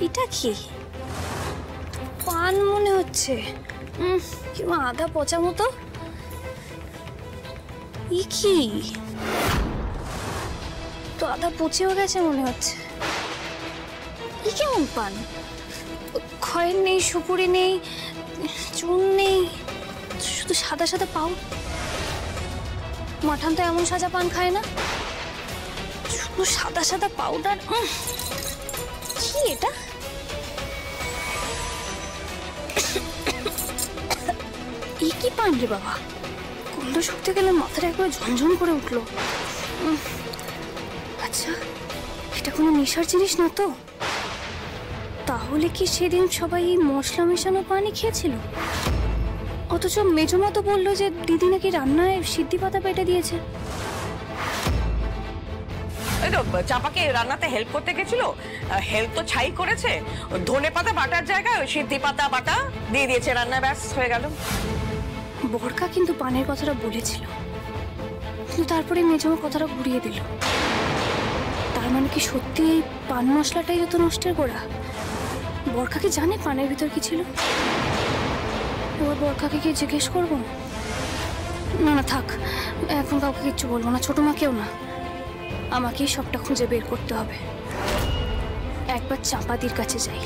এটা কি পান মনে হচ্ছে, কিংবা আধা পচা মতো। ই কি তো আধা পচেও গেছে মনে হচ্ছে। ই কেমন পান? খয়ের নেই, সুপুরি নেই, চুন নেই, শুধু সাদা সাদা পাও। মাঠান তো এমন সাজা পান খায় না, শুধু সাদা সাদা পাউডার। কি এটা? কি পান রে বাবা? গন্ধ শুকতে গেলে মাথাটা একবার ঝনঝন করে উঠলো। আচ্ছা, এটা কোনো নেশার জিনিস না তো? তাহলে কি সেদিন সবাই মশলা মেশানো পানি খেয়েছিল? অথচ মেজমা তো বললো যে দিদি নাকি রান্নায় সিদ্ধি পাতা বেটে দিয়েছে। চাপাকে রান্নাতে হেল্প করতে গেছিল, হেল্প তো ছাই করেছে। ধনে পাতা বাটার জায়গায় সিদ্ধি পাতা বাটা দিয়ে দিয়েছে রান্নায়, ব্যাস হয়ে গেল। বরকা কিন্তু পানের কথাটা বলেছিল, কিন্তু তারপরে মেজমা কথাটা ঘুরিয়ে দিল। তার মানে কি সত্যি এই পান মশলাটাই যত নষ্টের গোড়া? বরকা কি জানে পানের ভিতর কি ছিল? এবার বরকাকে কি জিজ্ঞেস করবো? না না থাক, এখন কাউকে কিচ্ছু বলবো না, ছোট মাকেও না। আমাকেই সবটা খুঁজে বের করতে হবে। একবার চাপাদির কাছে যাই,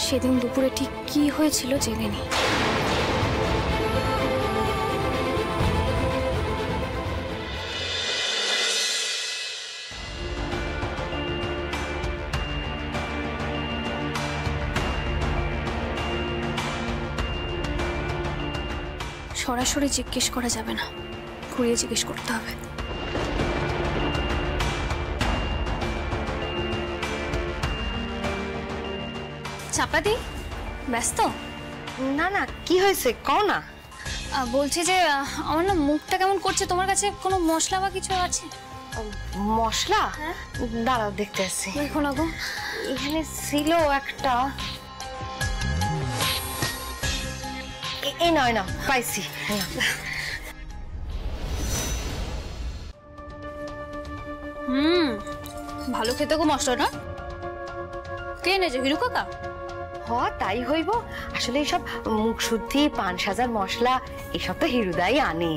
সেদিন দুপুরে ঠিক কি হয়েছিল জেনে নিই। সরাসরি জিজ্ঞেস করা যাবে না, ঘুরিয়ে জিজ্ঞেস করতে হবে। চাপাদি ব্যস্ত? না না, কি হয়েছে কও না। বলছি যে আমার না মুখটা কেমন করছে, তোমার কাছে কোনো মশলা বা কিছু আছে? মশলা? দাঁড়াও দেখতে আসছি। দেখো না গো, এখানে ছিল একটা। এই নয় না, পাইছি। ভালো খেতে গো মশলাটা। কে এনেছে, হিরু কাকা? হ তাই হইব। আসলে এইসব মুখ শুদ্ধি, পান সাজার মশলা এসব তো হিরুদাই আনে।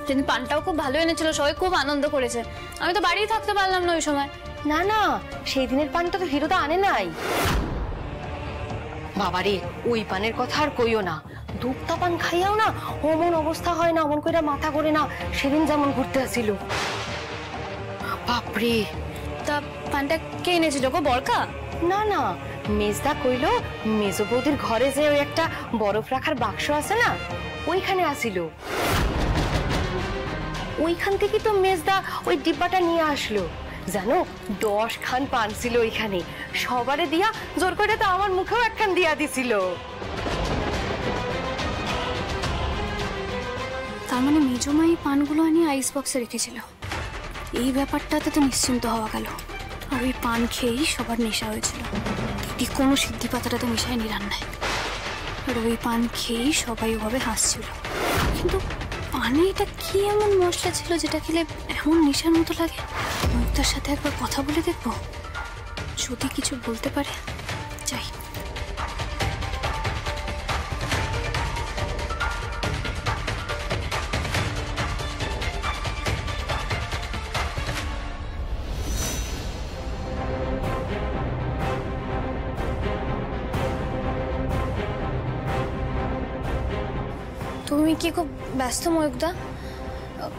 কিন্তু পানটাও খুব ভালো এনেছিল, সবাই খুব আনন্দ করেছে। আমি তো বাড়িই থাকতে পারলাম না ওই সময়। না না, সেই দিনের পানটা তো হিরুদা আনে নাই। বাবারে, ওই পানের কথা আর কইও না। দুধটা পান খাইয়াও না অমন অবস্থা হয় না, অমন কইরা মাথা করে না সেদিন যেমন ঘুরতে আসিল। বাপরে। তা পানটা কে এনেছিল গো, বরকা? না না, মেজদা কইলো মেজো বৌদির ঘরে যে ওই একটা বরফ রাখার বাক্স আছে না, ওইখানে আসিল। ওইখান থেকে তো মেজদা ওই ডিব্বাটা নিয়ে আসলো। জানো, 10 খান পান ছিল ওইখানে, সবারে দিয়া জোর করে তো আমার মুখেও একখান দিয়া দিছিল। তার মানে মেজমা এই পানগুলো আনিয়ে আইস বক্সে রেখেছিল। এই ব্যাপারটাতে তো নিশ্চিন্ত হওয়া গেল। আর ওই পান খেয়েই সবার নেশা হয়েছিল। দিদি কোনো সিদ্ধি পাতাটা তো মেশায়নি রান্নায়, আর ওই পান খেয়েই সবাই ওভাবে হাসছিল। কিন্তু পানে এটা কি এমন মশলা ছিল যেটা খেলে এমন নেশার মতো লাগে? মুক্তার সাথে একবার কথা বলে দেখবো, যদি কিছু বলতে পারে। যাই। তুমি কি খুব ব্যস্ত ময়ূকদা?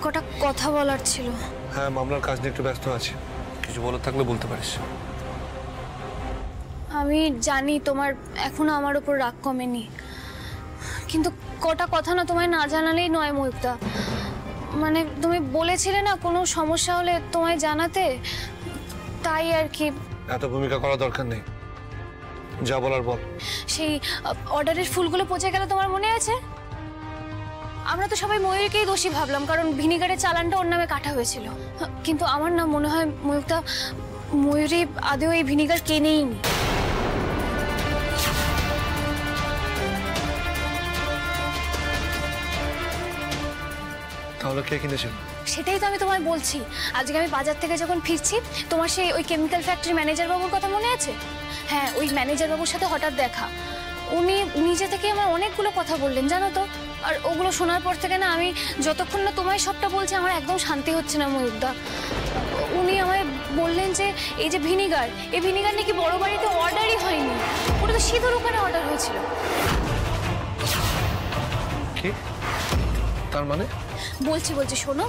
কটা কথা বলার ছিল। হ্যাঁ, মামলার কাজ নিয়ে একটু ব্যস্ত আছি, কিছু বলার থাকলে বলতে পারিস। আমি জানি তোমার এখনো আমার উপর রাগ কমেনি, কিন্তু কটা কথা না তোমায় না জানালেই নয় ময়ূকদা। মানে তুমি বলেছিলে না কোনো সমস্যা হলে তোমায় জানাতে, তাই আর কি। এত ভূমিকা করা দরকার নেই, যা বলার বল। সেই অর্ডারের ফুলগুলো পচে গেল, তোমার মনে আছে? আমরা তো সবাই ময়ূরকেই দোষী ভাবলাম, কারণ ভিনিগারের চালানটা ওর নামে কাটা হয়েছিল। কিন্তু আমার না মনে হয় ময়ূরটা, ময়ূরী আদেও এই ভিনিগার কেনেইনি। তাহলে তাহলে কে কিনেছে? সেটাই তো আমি তোমায় বলছি। আজকে আমি বাজার থেকে যখন ফিরছি, তোমার সেই ওই কেমিক্যাল ফ্যাক্টরি ম্যানেজার বাবুর কথা মনে আছে? হ্যাঁ, ওই ম্যানেজার বাবুর সাথে হঠাৎ দেখা। উনি নিজে থেকে আমার অনেকগুলো কথা বললেন জানো তো। আর ওগুলো শোনার পর থেকে না, আমি যতক্ষণ না তোমায় সবটা বলছি আমার একদম শান্তি হচ্ছে না ময়ূরদা। উনি আমায় বললেন যে এই যে ভিনিগার, এই ভিনিগার নাকি বড় বাড়িতে অর্ডারই হয়নি, ওটা তো সিঁদুর ওখানে অর্ডার হয়েছিল। কি তার মানে? বলছি শোনো,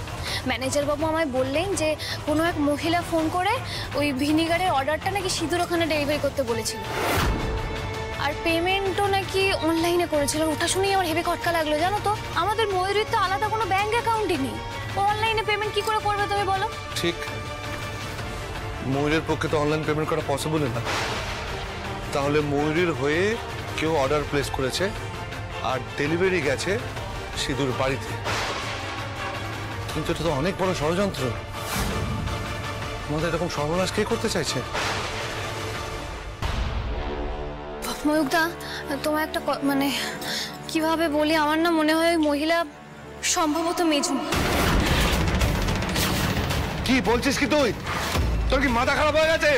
ম্যানেজার বাবু আমায় বললেন যে কোনো এক মহিলা ফোন করে ওই ভিনিগারের অর্ডারটা নাকি সিঁদুর ওখানে ডেলিভারি করতে বলেছিল, আর পেমেন্টও নাকি অনলাইনে করেছিল। ওটা শুনেই আমার হেভি খটকা লাগলো জানো তো। আমাদের ময়ূরীর তো আলাদা কোনো ব্যাংক অ্যাকাউন্টই নেই, ও অনলাইনে পেমেন্ট কি করে করবে তুমি বলো? ঠিক, ময়ূরের পক্ষে তো অনলাইন পেমেন্ট করা পসিবলই না। তাহলে ময়ূরীর হয়ে কেউ অর্ডার প্লেস করেছে আর ডেলিভারি গেছে সিঁদুর বাড়িতে। কিন্তু এটা তো অনেক বড় ষড়যন্ত্র। আমাদের এরকম সর্বনাশ কে করতে চাইছে? ময়ূকদা, তোমার একটা মানে কিভাবে বলি, আমার না মনে হয় ওই মহিলা সম্ভবত মেজু। কি বলছিস কি তুই? তোর কি মাথা খারাপ হয়ে গেছে?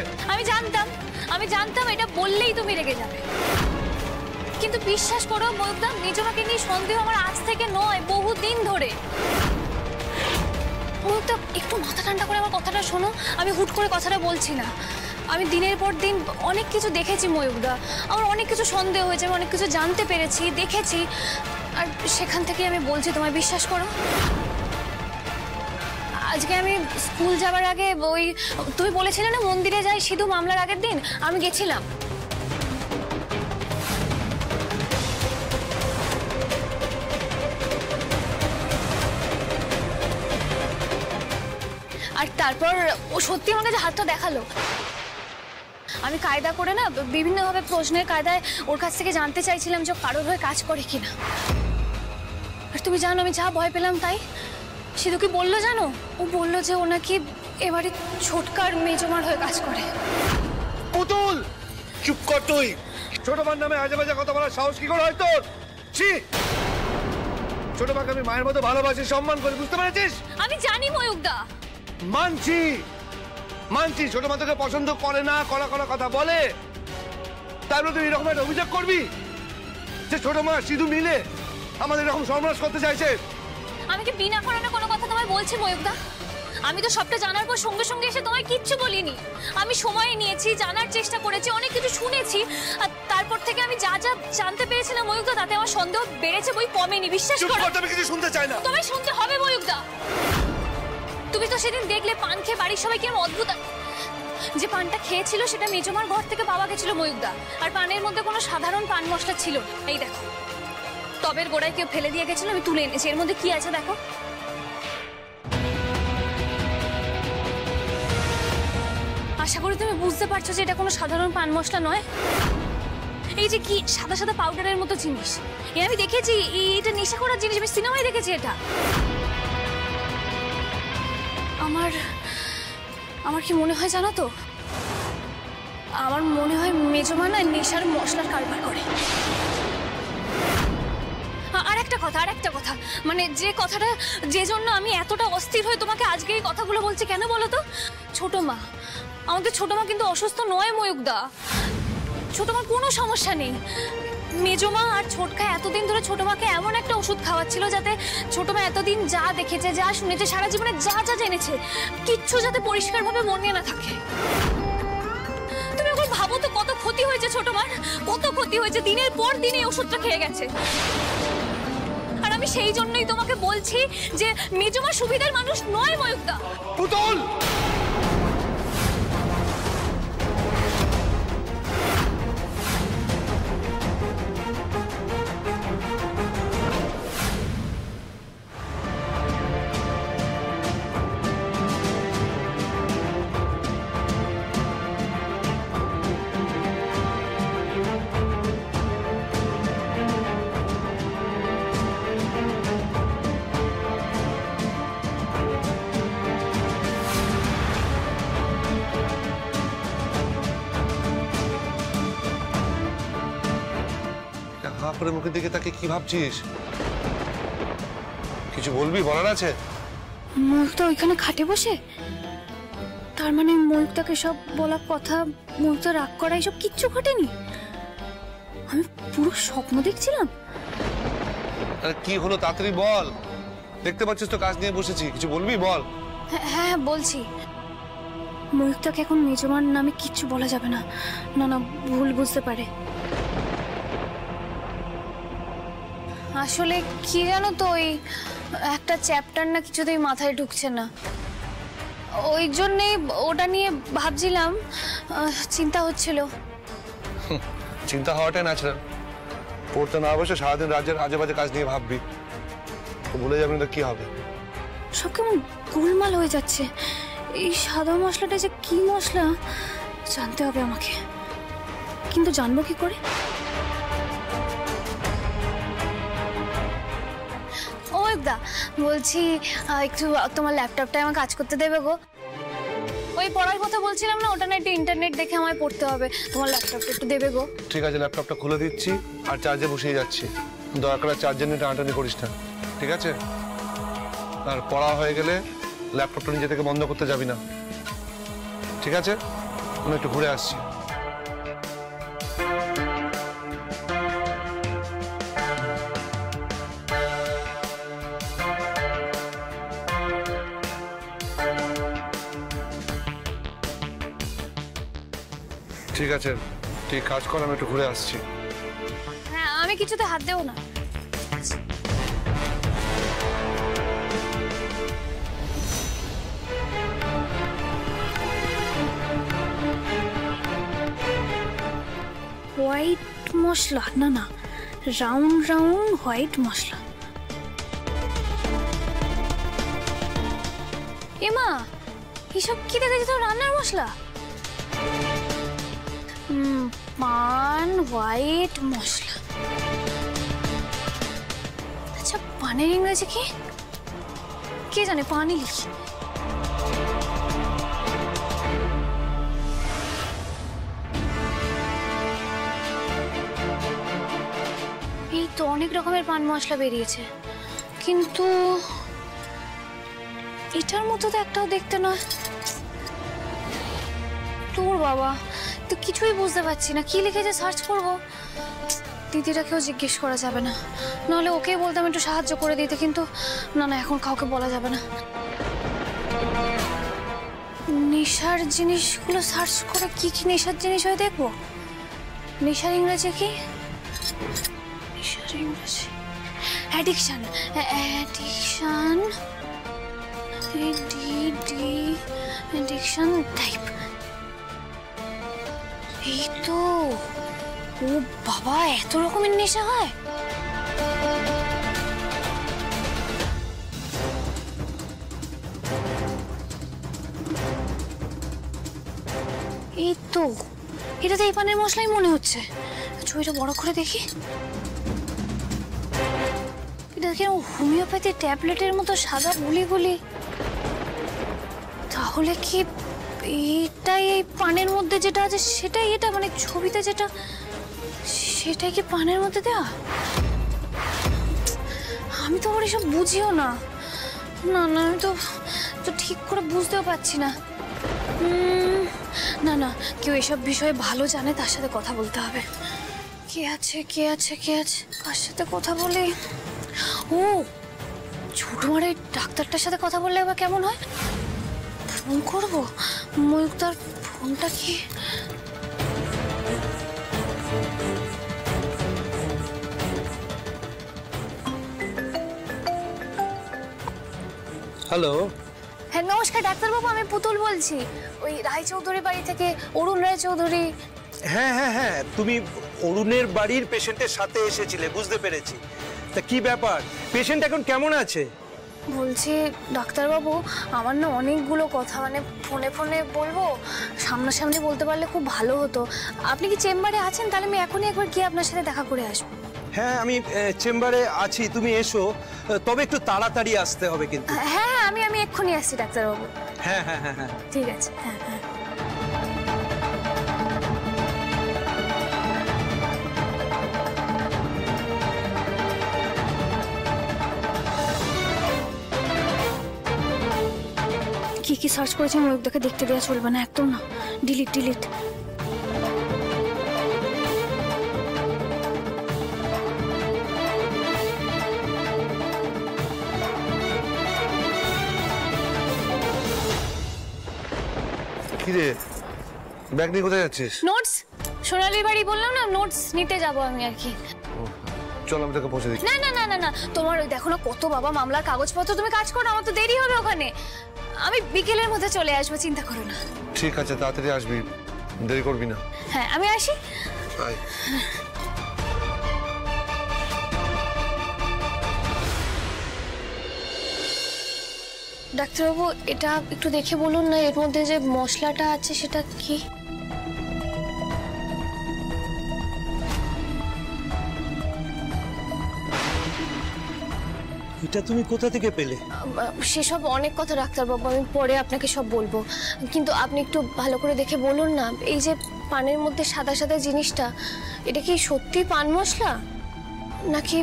আমি জানতাম এটা বললেই তুমি রেগে যাবে, কিন্তু বিশ্বাস করো ময়ূকদা, মেজুমাকে নিয়ে সন্দেহ আমার আজ থেকে নয়, বহুদিন ধরে। ময়ূকদা, একটু মাথা ঠান্ডা করে আমার কথাটা শোনো। আমি হুট করে কথাটা বলছি না, আমি দিনের পর দিন অনেক কিছু দেখেছি ময়ূকদা, আমার অনেক কিছু সন্দেহ হয়েছে, আমি অনেক কিছু জানতে পেরেছি, দেখেছি, আর সেখান থেকে আমি বলছি, তোমায় বিশ্বাস করো। আজকে আমি স্কুল যাওয়ার আগে ওই তুমি বলেছিলে না মন্দিরে যাই সিধু মামলার আগের দিন, আমি গেছিলাম। আর তারপর ও সত্যি আমার কাছে হাতটা দেখালো। আমি কায়দা করে না বিভিন্নভাবে প্রশ্নের কায়দায় ওর কাছ থেকে জানতে চাইছিলাম যে কারোর হয়ে কাজ করে কিনা। আর তুমি জানো আমি যা ভয় পেলাম তাই। সিধু কি বললো জানো? ও বললো যে ও নাকি এবারে ছোটকার মেজমার হয়ে কাজ করে। পুতুল, চুপ কর তুই। ছোট মার নামে আজে বাজে কথা বলার সাহস কি করে হয় তোর? ছি! ছোট মাকে আমি মায়ের মতো ভালোবাসি, সম্মান করি, বুঝতে পেরেছিস? আমি জানি ময়ূকদা। মানছি ছোট মা তোকে পছন্দ করে না, কড়া কথা বলে। তারপরে তুই এরকম একটা অভিযোগ করবি যে ছোট মা সিধু মিলে আমাদের এরকম সর্বনাশ করতে চাইছে? আমি কি বিনা কারণে কোনো কথা তোমায় বলছি ময়ূকদা? আমি তো সবটা জানার পর সঙ্গে সঙ্গে এসে তোমায় কিচ্ছু বলিনি। আমি সময় নিয়েছি, জানার চেষ্টা করেছি, অনেক কিছু শুনেছি, আর তারপর থেকে আমি যা যা জানতে পেরেছিলাম ময়ূকদা, তাতে আমার সন্দেহ বেড়েছে, বই কমেনি। বিশ্বাস করো। আমি কিছু শুনতে চাই না। তোমায় শুনতে হবে ময়ূকদা। তুমি তো সেদিন দেখলে পান খেয়ে বাড়ির সবাই কেমন অদ্ভুত। যে পানটা খেয়েছিল সেটা মেজমার ঘর থেকে পাওয়া গেছিল ময়ূকদা, আর পানের মধ্যে কোনো সাধারণ পান মশলা ছিল। এই দেখো, টবের গোড়ায় কেউ ফেলে দিয়ে গেছিল, আমি তুলে এনেছি। এর মধ্যে কি আছে দেখো। আশা করি তুমি বুঝতে পারছো যে এটা কোনো সাধারণ পান মশলা নয়। এই যে কি সাদা সাদা পাউডারের মতো জিনিস, এ আমি দেখেছি, এটা নেশা করার জিনিস, আমি সিনেমায় দেখেছি এটা। আমার কি মনে হয় জানো তো? আমার মনে হয় মেজমা না নেশার মশলার কারবার করে। আর একটা কথা, মানে যে কথাটা, যে জন্য আমি এতটা অস্থির হয়ে তোমাকে আজকে এই কথাগুলো বলছি, কেন বলো তো? ছোট মা, আমাদের ছোট মা কিন্তু অসুস্থ নয় ময়ূকদা। ছোট মার কোনো সমস্যা নেই। মেজমা আর ছোটকা এতদিন ধরে ছোট মাকে এমন একটা ওষুধ খাওয়াচ্ছিল যাতে ছোট মা এতদিন যা দেখেছে, যা শুনেছে, সারা জীবনে যা যা জেনেছে, কিচ্ছু যাতে পরিষ্কারভাবে মনে না থাকে। তুমি এখন ভাবো তো কত ক্ষতি হয়েছে ছোট মার, কত ক্ষতি হয়েছে। দিনের পর দিন এই ওষুধটা খেয়ে গেছে। আর আমি সেই জন্যই তোমাকে বলছি যে মেজমা সুবিধার মানুষ নয় ময়ূকদা। পুতুল, হাঁ করে মুখের দিকে তাকে কি ভাবছিস? কিছু বলবি? বলার আছে? ময়ূকদা ওইখানে খাটে বসে? তার মানে ময়ূকদাকে সব বলা কথা, ময়ূকদা রাগ করা, এসব কিচ্ছু ঘটেনি? আমি পুরো স্বপ্ন দেখছিলাম। আরে কি হলো তাড়াতাড়ি বল, দেখতে পাচ্ছিস তো কাজ নিয়ে বসেছি, কিছু বলবি বল। হ্যাঁ বলছি, ময়ূকদাকে এখন মেজমার নামে কিচ্ছু বলা যাবে না, না না ভুল বুঝতে পারে। আসলে কি জানো তো, ওই একটা চ্যাপ্টার না কিছুতেই মাথায় ঢুকছে না, ওই জন্যে ওটা নিয়ে ভাবছিলাম, চিন্তা হচ্ছিল। চিন্তা হওয়াটাই ন্যাচারাল, পড়তে না বসে সারাদিন রাজ্যের আজে বাজে কাজ নিয়ে ভাববি, ভুলে যাবি না তো কি হবে। সব কেমন গোলমাল হয়ে যাচ্ছে, এই সাদা মশলাটা যে কি মশলা জানতে হবে আমাকে, কিন্তু জানবো কি করে? ও দা বলছি, একটু তোমার ল্যাপটপটায় আমার কাজ করতে দেবে গো। ওই পড়ার কথা বলছিলাম না, ওটা না একটু ইন্টারনেট দেখে আমায় পড়তে হবে, তোমার ল্যাপটপটা একটু দেবে গো। ঠিক আছে, ল্যাপটপটা খুলে দিচ্ছি আর চার্জে বসিয়ে যাচ্ছি, দরকার চার্জের নিয়ে টানাটানি করিস না, ঠিক আছে? আর পড়া হয়ে গেলে ল্যাপটপটা নিজে থেকে বন্ধ করতে যাবি না, ঠিক আছে? আমি একটু ঘুরে আসছি। ঠিক আছে, ঠিক কাজ কর, আমি একটু ঘুরে আসছি। হ্যাঁ, আমি কিছুতে হাত দেবো না। হোয়াইট মশলা, না না রাউন্ড রাউন্ড হোয়াইট মশলা। এমা, এসব কি দেখেছি তো, রান্নার মশলা? পান হোয়াইট মশলা। আচ্ছা, পানের ইংরেজি কি? কে জানে, পানি লিখি। এই তো অনেক রকমের পান মশলা বেরিয়েছে, কিন্তু এটার মতো তো একটাও দেখতে নয়। তোর বাবা, তো কিছুই বুঝতে পারছি না, কি লিখেছে সার্চ করবো। দিদিটাকেও জিজ্ঞেস করা যাবে না, নাহলে ওকে বলতাম একটু সাহায্য করে দিতে, কিন্তু না না এখন কাউকে বলা যাবে না। নেশার জিনিসগুলো সার্চ করে কি কি নেশার জিনিস হয় দেখবো। নেশার ইংরেজি কি? নেশার ইংরেজি অ্যাডিকশন। Addiction, addiction type. এই তো, ও বাবা, এত রকমের নেশা হয়। এই তো, এটা তো এই পানের মশলাই মনে হচ্ছে। ছবিটা বড় করে দেখি, এটা কেন হোমিওপ্যাথি ট্যাবলেটের মতো সাদা গুলি গুলি। তাহলে কি এটাই এই পানের মধ্যে যেটা আছে সেটাই এটা, মানে ছবিতে যেটা সেটাই কি পানের মধ্যে দেওয়া? আমি তো আবার এসব বুঝিও না, না না আমি তো ঠিক করে বুঝতেও পারছি না। না না, কেউ এসব বিষয়ে ভালো জানে, তার সাথে কথা বলতে হবে। কে আছে কে আছে কে আছে, কার সাথে কথা বলে? ও ছোট মারে ডাক্তারটার সাথে কথা বললে এবার কেমন হয়? ফোন করবো, ময়ূকদার ফোনটা কি? হ্যালো। হ্যাঁ নমস্কার ডাক্তারবাবু, আমি পুতুল বলছি, ওই রায়চৌধুরী বাড়ি থেকে, অরুণ রায়চৌধুরী। হ্যাঁ হ্যাঁ হ্যাঁ, তুমি অরুণের বাড়ির পেশেন্টের সাথে এসেছিলে, বুঝতে পেরেছি। তা কি ব্যাপার, পেশেন্ট এখন কেমন আছে? বলছি ডাক্তারবাবু, আমার না অনেকগুলো কথা মানে ফোনে ফোনে বলবো, সামনাসামনি বলতে পারলে খুব ভালো হতো। আপনি কি চেম্বারে আছেন? তাহলে আমি এখনই একবার গিয়ে আপনার সাথে দেখা করে আসবো। হ্যাঁ আমি চেম্বারে আছি, তুমি এসো, তবে একটু তাড়াতাড়ি আসতে হবে কিন্তু। হ্যাঁ আমি এক্ষুনি আসছি ডাক্তারবাবু। হ্যাঁ হ্যাঁ হ্যাঁ হ্যাঁ ঠিক আছে। হ্যাঁ হ্যাঁ। কি কি সার্চ করেছি ময়ূরদাকে দেখতে দেওয়া চলবে না, একদম না। Delete delete. কিরে ব্যাগ নিয়ে কোথায় যাচ্ছিস? নোটস, সোনালির বাড়ি বললাম না, নোটস নিতে যাব আমি আর কি। চল আমি তোকে পৌঁছে দিচ্ছি। না না না না না, তোমার ওই দেখো না কত বাবা মামলার কাগজপত্র, তুমি কাজ করো, আমার তো দেরি হবে ওখানে। আমি বিকেলের মধ্যে চলে আসবো, চিন্তা করো না। ঠিক আছে, তাড়াতাড়ি আসবি, দেরি করবি না। হ্যাঁ আমি আসি। আয়। ডাক্তারবাবু এটা একটু দেখে বলুন না, এর মধ্যে যে মশলাটা আছে সেটা কি? এটা তুমি কোথা থেকে পেলে? সেসব অনেক কথা ডাক্তারবাবু, আমি পরে আপনাকে সব বলবো, কিন্তু আপনি একটু ভালো করে দেখে বলুন না। এই যে পানের মধ্যে সাদা সাদা জিনিসটা, এটা কি সত্যি পান মশলা নাকি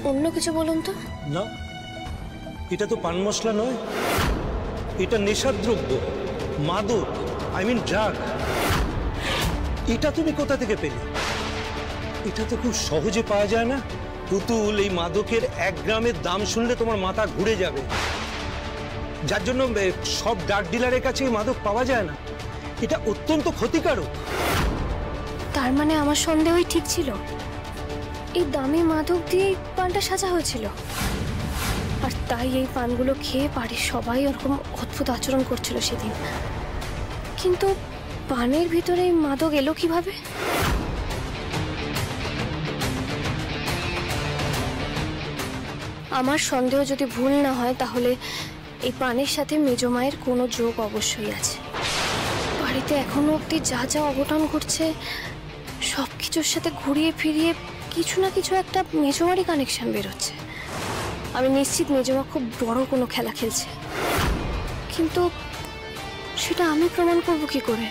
অন্য কিছু বলুন তো? না, এটা তো পান মশলা নয়, এটা নেশার দ্রব্য, মাদক, আই মিন ড্রাগ। এটা তুমি কোথা থেকে পেলে? এটা তো খুব সহজে পাওয়া যায় না পুতুল। এই মাদকের 1 গ্রামের দাম শুনলে তোমার মাথা ঘুরে যাবে, যার জন্য সব ড্রাগ ডিলারের কাছে এই মাদক পাওয়া যায় না। এটা অত্যন্ত ক্ষতিকারক। তার মানে আমার সন্দেহই ঠিক ছিল, এই দামি মাদক দিয়ে পানটা সাজা হয়েছিল, আর তাই এই পানগুলো খেয়ে বাড়ির সবাই ওরকম অদ্ভুত আচরণ করছিল সেদিন। কিন্তু পানের ভিতরে এই মাদক এলো কিভাবে? আমার সন্দেহ যদি ভুল না হয়, তাহলে এই পানের সাথে মেজো মায়ের কোনো যোগ অবশ্যই আছে। বাড়িতে এখনো অবধি যা যা অঘটন ঘটছে সব কিছুর সাথে ঘুরিয়ে ফিরিয়ে কিছু না কিছু একটা মেজোমারই কানেকশন বেরোচ্ছে। আমি নিশ্চিত মেজমা খুব বড় কোনো খেলা খেলছে, কিন্তু সেটা আমি প্রমাণ করব কি করে?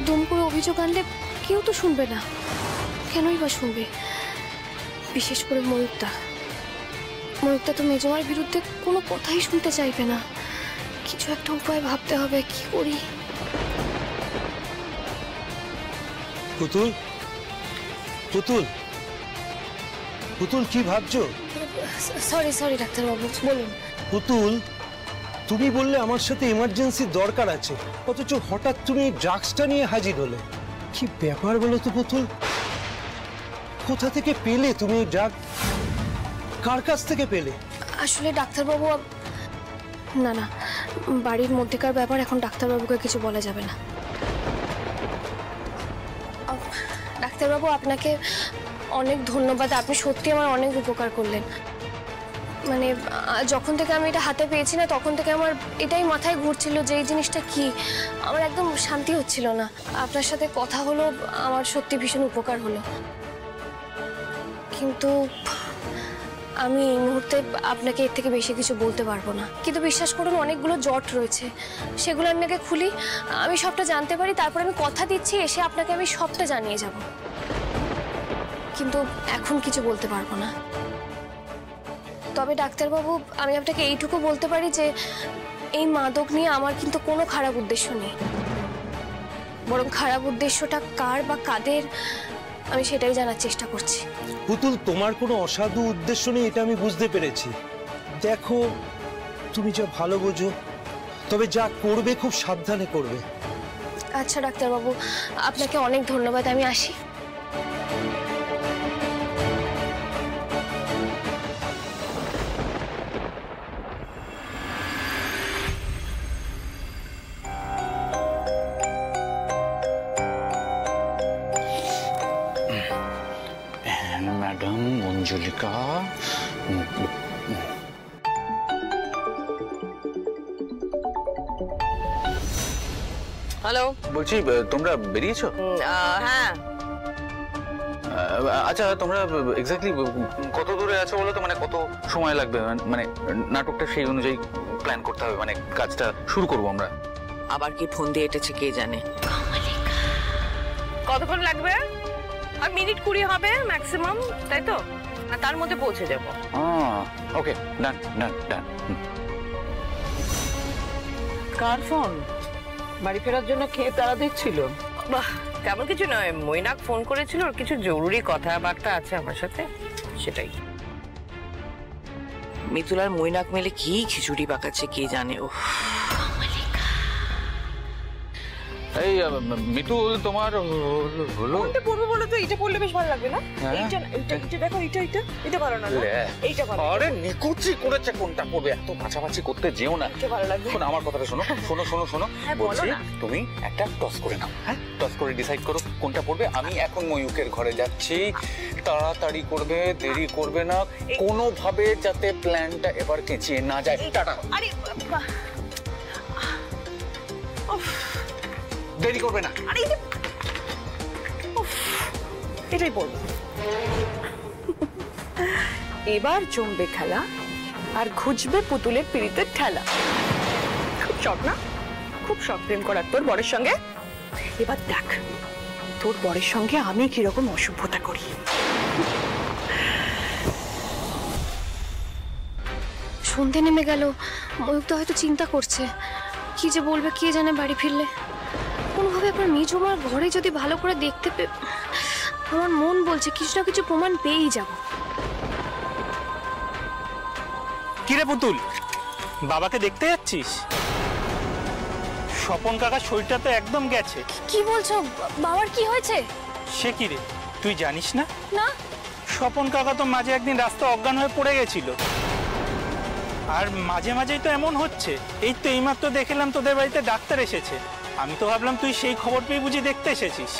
দুম করে অভিযোগ আনলে কেউ তো শুনবে না, কেনই বা শুনবে? বিশেষ করে ময়ূরদা তো মেজমার বিরুদ্ধে কোনো কথাই শুনতে চাইবে না। কিছু একটা উপায় ভাবতে হবে, কি করি? পুতুল, পুতুল, পুতুল, কি ভাবছো? সরি ডাক্তারবাবু, বলুন। পুতুল, তুমি বললে আমার সাথে এমার্জেন্সি দরকার আছে, অথচ হঠাৎ তুমি ড্রাগসটা নিয়ে হাজির হলে। কি ব্যাপার বলো তো পুতুল? কোথা থেকে পেলে তুমি ড্রাগ? কার কাছ থেকে পেলে? আসলে ডাক্তারবাবু, না না, বাড়ির মধ্যেকার ব্যাপার এখন ডাক্তারবাবুকে কিছু বলা যাবে না। ডাক্তারবাবু আপনাকে অনেক ধন্যবাদ, আপনি সত্যি আমার অনেক উপকার করলেন। মানে যখন থেকে আমি এটা হাতে পেয়েছি না, তখন থেকে আমার এটাই মাথায় ঘুরছিল যে এই জিনিসটা কি, আমার একদম শান্তি হচ্ছিল না। আপনার সাথে কথা হলো, আমার সত্যি ভীষণ উপকার হলো। কিন্তু আমি এই মুহূর্তে আপনাকে এর থেকে বেশি কিছু বলতে পারবো না, কিন্তু বিশ্বাস করুন অনেকগুলো জট রয়েছে, সেগুলো আপনাকে খুলি, আমি সবটা জানতে পারি, তারপর আমি কথা দিচ্ছি এসে আপনাকে আমি সবটা জানিয়ে যাব, কিন্তু এখন কিছু বলতে পারবো না। তবে ডাক্তারবাবু, আমি আপনাকে এইটুকু বলতে পারি যে এই মাদক নিয়ে আমার কিন্তু কোনো খারাপ উদ্দেশ্য নেই, বরং খারাপ উদ্দেশ্যটা কার বা কাদের আমি সেটাই জানার চেষ্টা করছি। পুতুল, তোমার কোনো অসাধু উদ্দেশ্য নেই, এটা আমি বুঝতে পেরেছি। দেখো, তুমি যা ভালো বোঝো, তবে যা করবে খুব সাবধানে করবে। আচ্ছা ডাক্তারবাবু, আপনাকে অনেক ধন্যবাদ, আমি আসি। ম্যাডাম মঞ্জুলিকা, হ্যালো, বলছি তোমরা বেরিয়েছো? হ্যাঁ। আচ্ছা, তোমরা এক্স্যাক্টলি কত দূরে আছো বলো তো? মানে কত সময় লাগবে? মানে নাটকটা সেই অনুযায়ী প্ল্যান করতে হবে, মানে কাজটা শুরু করবো আমরা। আবার কি ফোন দিয়ে এটেছে কে জানে। কতক্ষণ লাগবে? আর মিনিট 20 হবে ম্যাক্সিমাম, তাই তো? তার মধ্যে পৌঁছে যাবো। ওকে, ডান ডান ডান। কার ফোন? বাড়ি ফেরার জন্য খেয়ে তারা দিচ্ছিল? বাহ, তেমন কিছু নয়, মৈনাক ফোন করেছিল, ওর কিছু জরুরি কথাবার্তা আছে আমার সাথে, সেটাই। মিতুল আর মৈনাক মিলে কি খিচুড়ি পাকাচ্ছে কে জানে। ও এই মিতুল, তোমার হলো? কোনটা পরবো বলো তো? এইটা পরলে বেশ ভালো লাগবে না? হ্যাঁ। এইটা দেখো, এটা ভালো না? এইটা ভালো। আরে নিকুচি করেছে, কোনটা পড়বে? এত বাছাবাছি করতে যেও না। এইটা ভালো লাগবে। শোনো আমার কথাটা, শোনো শোনো শোনো শোনো হ্যাঁ, বলো বলছি না। তুমি একটা টস করে নাও। হ্যাঁ, টস করে ডিসাইড করো কোনটা পড়বে। আমি এখন ময়ূকের ঘরে যাচ্ছি, তাড়াতাড়ি করবে, দেরি করবে না, কোনোভাবে যাতে প্ল্যানটা এবার কেঁচিয়ে না যায়। টাটা। আরে বাহ, দেরি করবে না। আরে এটাই বলবো। এবার জমবে খেলা, আর খুঁজবে পুতুলের পিড়িতের ঠেলা। খুব শখ না? খুব শখ প্রেম করার তোর বরের সঙ্গে। এবার দেখ তোর বরের সঙ্গে আমি কিরকম অসভ্যতা করি। সন্ধে নেমে গেল, ময়ূক তো হয়তো চিন্তা করছে কি যে বলবে কে জানে বাড়ি ফিরলে। কোনোভাবে আপনার মেজমার ঘরে যদি ভালো করে দেখতে আমার মন বলছে কিছু না কিছু প্রমাণ পেয়েই যাব। কিরে পুতুল, বাবাকে দেখতে যাচ্ছিস? স্বপন কাকার শরীরটা তো একদম গেছে। কি বলছো? বাবার কি হয়েছে? সে কি রে, তুই জানিস না? না। স্বপন কাকা তো মাঝে একদিন রাস্তা অজ্ঞান হয়ে পড়ে গেছিল, আর মাঝে মাঝেই তো এমন হচ্ছে। এই তো এইমাত্র দেখলাম তোদের বাড়িতে ডাক্তার এসেছে। আমি তো ভাবলাম তুই সেই খবর পেয়ে বুঝি দেখতে এসেছিস।